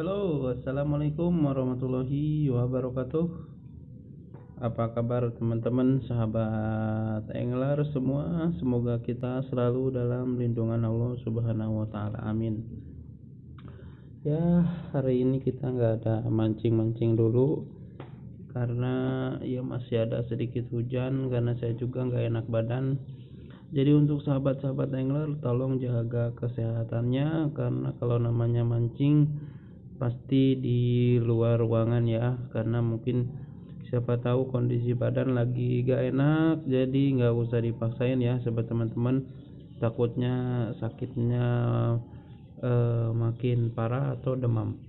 Halo, assalamualaikum warahmatullahi wabarakatuh. Apa kabar teman-teman, sahabat Englar semua? Semoga kita selalu dalam lindungan Allah Subhanahu wa Ta'ala. Amin. Ya, hari ini kita nggak ada mancing-mancing dulu karena ya masih ada sedikit hujan, karena saya juga nggak enak badan. Jadi untuk sahabat-sahabat angler tolong jaga kesehatannya, karena kalau namanya mancing pasti di luar ruangan ya, karena mungkin siapa tahu kondisi badan lagi gak enak, jadi nggak usah dipaksain ya sobat teman-teman, takutnya sakitnya makin parah atau demam.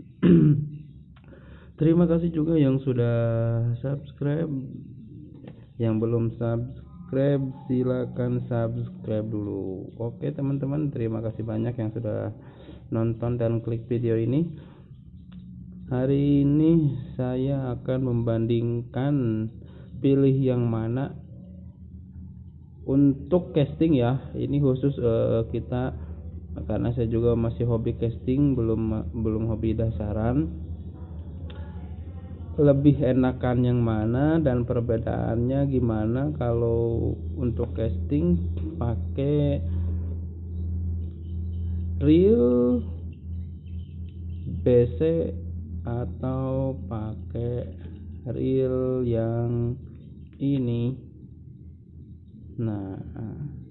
Terima kasih juga yang sudah subscribe. Yang belum subscribe silakan subscribe dulu. Oke teman-teman, terima kasih banyak yang sudah nonton dan klik video ini. Hari ini saya akan membandingkan pilih yang mana untuk casting ya. Ini khusus kita, karena saya juga masih hobi casting, belum hobi dasaran. Lebih enakan yang mana dan perbedaannya gimana kalau untuk casting pakai reel BC atau pakai reel yang ini. Nah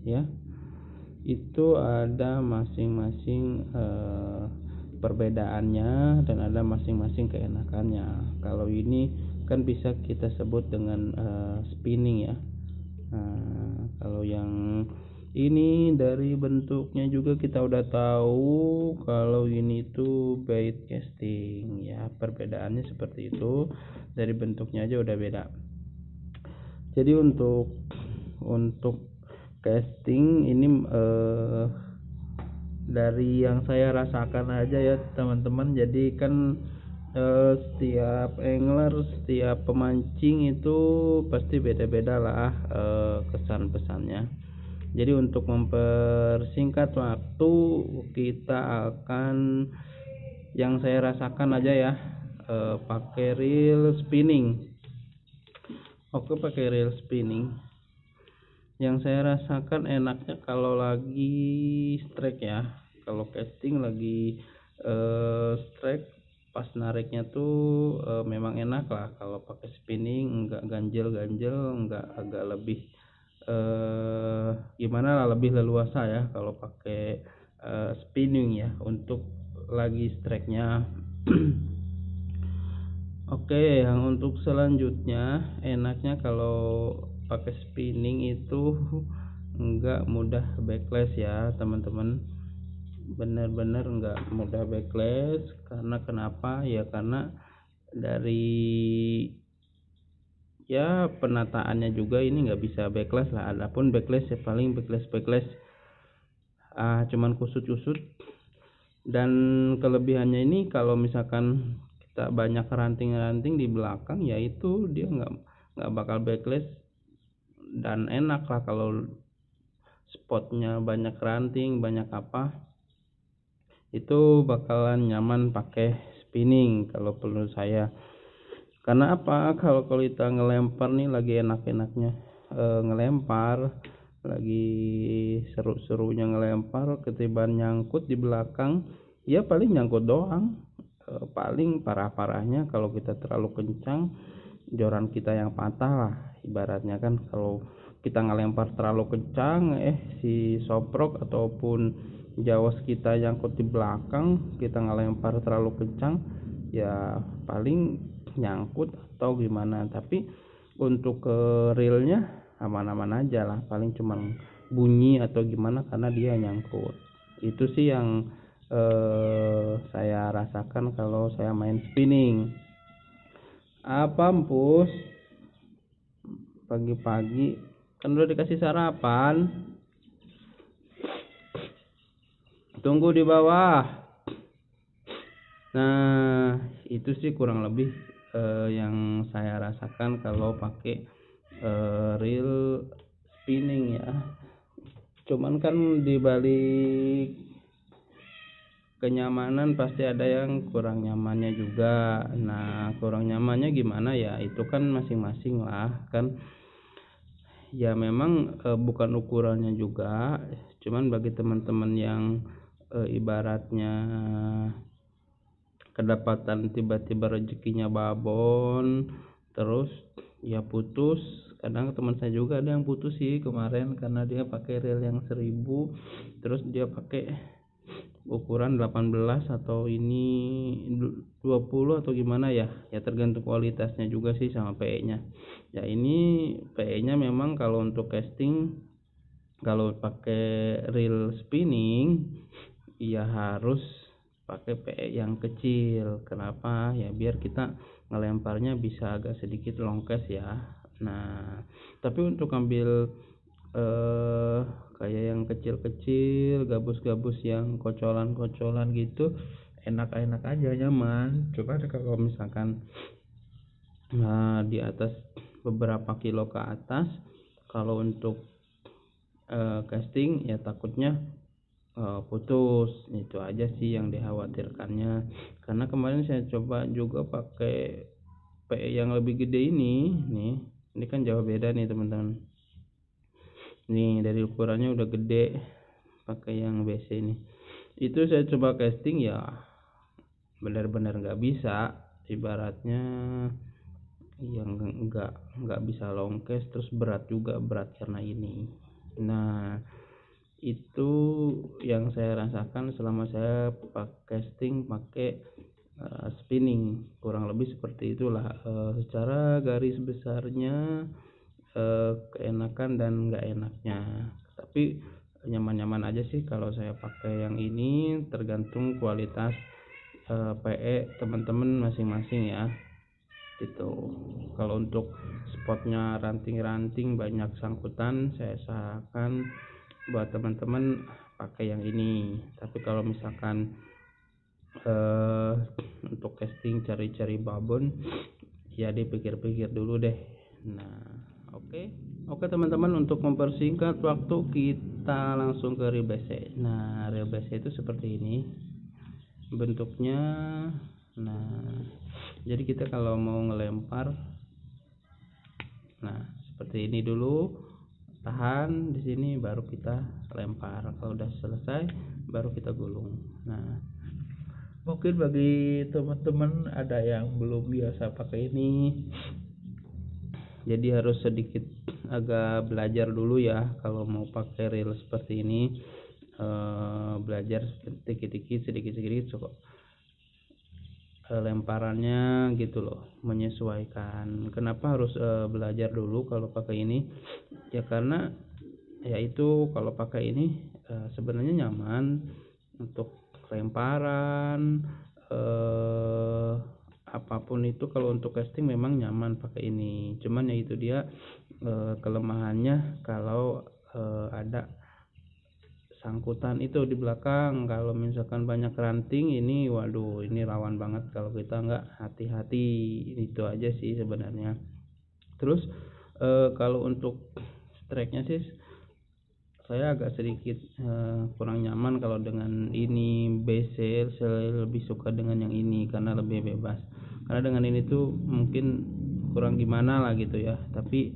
ya, itu ada masing-masing perbedaannya dan ada masing-masing keenakannya. Kalau ini kan bisa kita sebut dengan spinning ya. Kalau yang ini dari bentuknya juga kita udah tahu kalau ini tuh bait casting ya. Perbedaannya seperti itu, dari bentuknya aja udah beda. Jadi untuk casting ini dari yang saya rasakan aja ya teman-teman. Jadi kan setiap angler, setiap pemancing itu pasti beda-beda lah kesan pesannya. Jadi untuk mempersingkat waktu, kita akan yang saya rasakan aja ya, pakai reel spinning. Oke, pakai reel spinning. Yang saya rasakan enaknya kalau lagi strike ya. Kalau casting lagi strike, pas nariknya tuh memang enak lah. Kalau pakai spinning enggak ganjel-ganjel, enggak agak lebih gimana lah, lebih leluasa ya kalau pakai spinning ya untuk lagi strike-nya. Oke, yang untuk selanjutnya enaknya kalau pakai spinning itu enggak mudah backlash ya teman-teman. Benar-benar enggak mudah backlash. Karena kenapa ya, karena dari ya penataannya juga ini nggak bisa backlash lah. Adapun backlash ya paling backlash cuman kusut-kusut. Dan kelebihannya ini kalau misalkan kita banyak ranting-ranting di belakang, yaitu dia nggak bakal backlash. Dan enak lah kalau spotnya banyak ranting, banyak apa, itu bakalan nyaman pakai spinning kalau perlu saya. Karena apa, kalau kita ngelempar nih lagi enak-enaknya ngelempar, lagi seru-serunya ngelempar, ketiban nyangkut di belakang ya paling nyangkut doang. Paling parah-parahnya kalau kita terlalu kencang, joran kita yang patah lah ibaratnya kan. Kalau kita ngelempar terlalu kencang, si soprok ataupun jawas kita nyangkut di belakang, kita ngelempar terlalu kencang ya paling nyangkut atau gimana. Tapi untuk ke realnya aman-aman aja lah, paling cuma bunyi atau gimana karena dia nyangkut. Itu sih yang saya rasakan kalau saya main spinning. Apa Mpus, pagi-pagi kan udah dikasih sarapan, tunggu di bawah. Nah itu sih kurang lebih yang saya rasakan kalau pakai reel spinning ya. Cuman kan dibalik kenyamanan pasti ada yang kurang nyamannya juga. Nah, kurang nyamannya gimana ya, itu kan masing-masing lah kan. Ya memang bukan ukurannya juga, cuman bagi teman-teman yang ibaratnya kedapatan tiba-tiba rezekinya babon, terus ya putus. Kadang teman saya juga ada yang putus sih kemarin karena dia pakai reel yang 1000, terus dia pakai ukuran 18 atau ini 20 atau gimana ya, tergantung kualitasnya juga sih sama PE nya. Ya ini PE nya memang kalau untuk casting, kalau pakai reel spinning ya harus pakai PE yang kecil. Kenapa ya, biar kita ngelemparnya bisa agak sedikit longkes ya. Nah tapi untuk ambil kayak yang kecil-kecil, gabus-gabus yang kocolan-kocolan gitu, enak-enak aja, nyaman. Coba kalau misalkan di atas beberapa kilo ke atas, kalau untuk casting ya takutnya putus. Itu aja sih yang dikhawatirkannya. Karena kemarin saya coba juga pakai PE yang lebih gede ini kan jauh beda nih teman-teman. Nih dari ukurannya udah gede, pakai yang BC ini. Itu saya coba casting ya benar-benar nggak bisa, ibaratnya yang nggak bisa longkes, terus berat juga, berat karena ini. Nah itu yang saya rasakan selama saya casting pakai spinning, kurang lebih seperti itulah. Secara garis besarnya keenakan dan nggak enaknya, tapi nyaman-nyaman aja sih kalau saya pakai yang ini. Tergantung kualitas PE teman-teman masing-masing ya gitu. Kalau untuk spotnya ranting-ranting banyak sangkutan, saya usahakan buat teman-teman pakai yang ini. Tapi kalau misalkan untuk casting cari-cari babon ya dipikir-pikir dulu deh. Nah Oke teman-teman, untuk mempersingkat waktu kita langsung ke reel BC. Nah reel BC itu seperti ini bentuknya. Nah jadi kita kalau mau ngelempar, nah seperti ini dulu, tahan di sini baru kita lempar. Kalau udah selesai baru kita gulung. Nah mungkin bagi teman-teman ada yang belum biasa pakai ini, jadi harus sedikit agak belajar dulu ya kalau mau pakai reel seperti ini. Belajar sedikit-sedikit cukup lemparannya gitu loh, menyesuaikan. Kenapa harus belajar dulu kalau pakai ini ya, karena yaitu kalau pakai ini sebenarnya nyaman untuk lemparan apapun itu. Kalau untuk casting memang nyaman pakai ini, cuman ya itu dia kelemahannya kalau ada sangkutan itu di belakang. Kalau misalkan banyak ranting ini, waduh ini rawan banget kalau kita nggak hati-hati. Itu aja sih sebenarnya. Terus kalau untuk strike-nya sih saya agak sedikit kurang nyaman kalau dengan ini BC. Saya lebih suka dengan yang ini karena lebih bebas. Karena dengan ini tuh mungkin kurang gimana lah gitu ya, tapi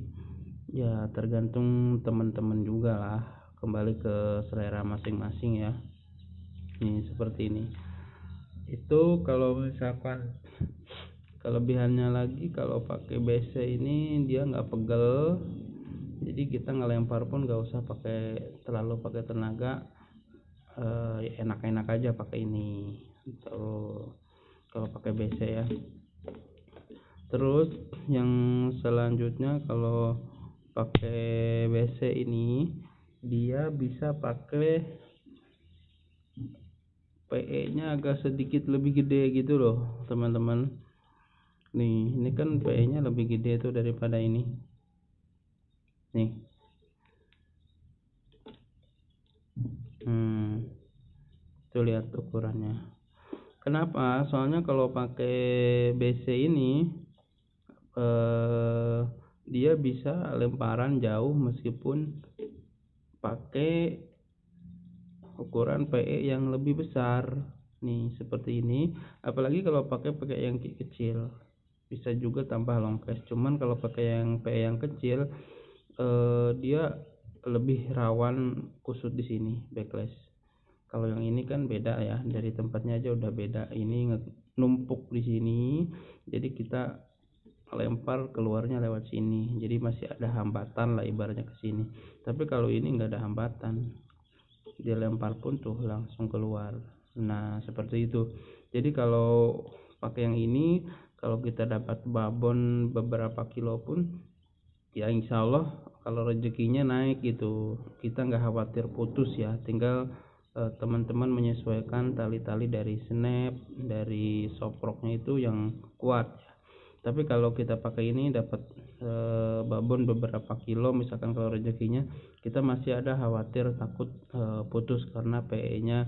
ya tergantung teman-teman juga lah, kembali ke selera masing-masing ya. Ini seperti ini. Itu kalau misalkan kelebihannya lagi, kalau pakai BC ini dia nggak pegel, jadi kita ngelempar pun nggak usah terlalu pakai tenaga. Enak-enak aja pakai ini tuh kalau pakai BC ya. Terus yang selanjutnya kalau pakai BC ini dia bisa pakai PE nya agak sedikit lebih gede gitu loh teman-teman. Nih ini kan PE nya lebih gede tuh daripada ini nih. Tuh lihat ukurannya. Kenapa? Soalnya kalau pakai BC ini dia bisa lemparan jauh meskipun pakai ukuran PE yang lebih besar. nih seperti ini. Apalagi kalau pakai yang kecil, bisa juga tambah long case. Cuman kalau pakai yang PE yang kecil dia lebih rawan kusut di sini backlash. Kalau yang ini kan beda ya, dari tempatnya aja udah beda. Ini numpuk di sini, jadi kita lempar keluarnya lewat sini, jadi masih ada hambatan lah ibaratnya ke sini. Tapi kalau ini nggak ada hambatan, dia lempar pun tuh langsung keluar. Nah seperti itu. Jadi kalau pakai yang ini, kalau kita dapat babon beberapa kilo pun ya insya Allah kalau rezekinya naik gitu, kita nggak khawatir putus ya. Tinggal teman-teman menyesuaikan tali-tali dari snap, dari soproknya itu yang kuat. Tapi kalau kita pakai ini dapat babon beberapa kilo, misalkan kalau rezekinya, kita masih ada khawatir takut putus karena PE nya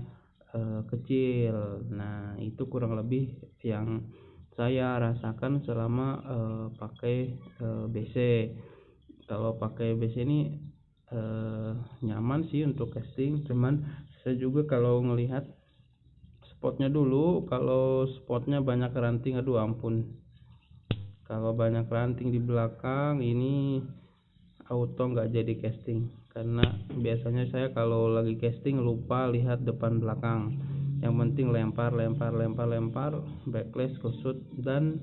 kecil. Nah itu kurang lebih yang saya rasakan selama pakai BC. Kalau pakai BC ini nyaman sih untuk casting, cuman saya juga kalau ngelihat spotnya dulu, kalau spotnya banyak ranting, aduh ampun, kalau banyak ranting di belakang ini auto nggak jadi casting, karena biasanya saya kalau lagi casting lupa lihat depan belakang, yang penting lempar backlash kusut. Dan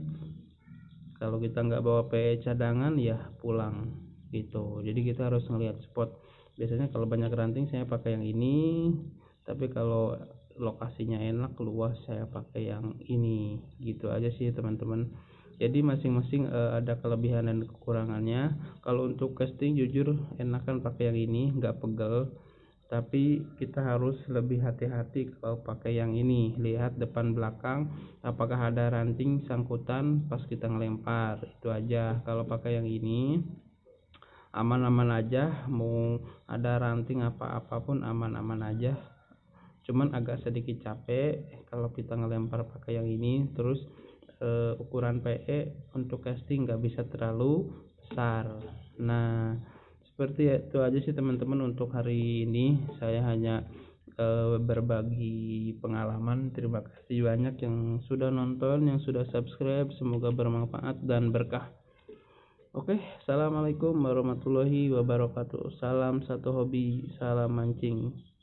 kalau kita nggak bawa PE cadangan ya pulang gitu. Jadi kita harus ngelihat spot. Biasanya kalau banyak ranting saya pakai yang ini, tapi kalau lokasinya enak luas saya pakai yang ini. Gitu aja sih teman-teman. Jadi masing-masing ada kelebihan dan kekurangannya. Kalau untuk casting jujur enakan pakai yang ini, nggak pegel. Tapi kita harus lebih hati-hati kalau pakai yang ini. Lihat depan belakang apakah ada ranting sangkutan pas kita ngelempar, itu aja. Kalau pakai yang ini aman-aman aja, mau ada ranting apapun aman-aman aja. Cuman agak sedikit capek kalau kita ngelempar pakai yang ini. Terus ukuran PE untuk casting nggak bisa terlalu besar. Nah seperti itu aja sih teman-teman untuk hari ini. Saya hanya berbagi pengalaman. Terima kasih banyak yang sudah nonton, yang sudah subscribe, semoga bermanfaat dan berkah. Oke, assalamualaikum warahmatullahi wabarakatuh. Salam satu hobi, salam mancing.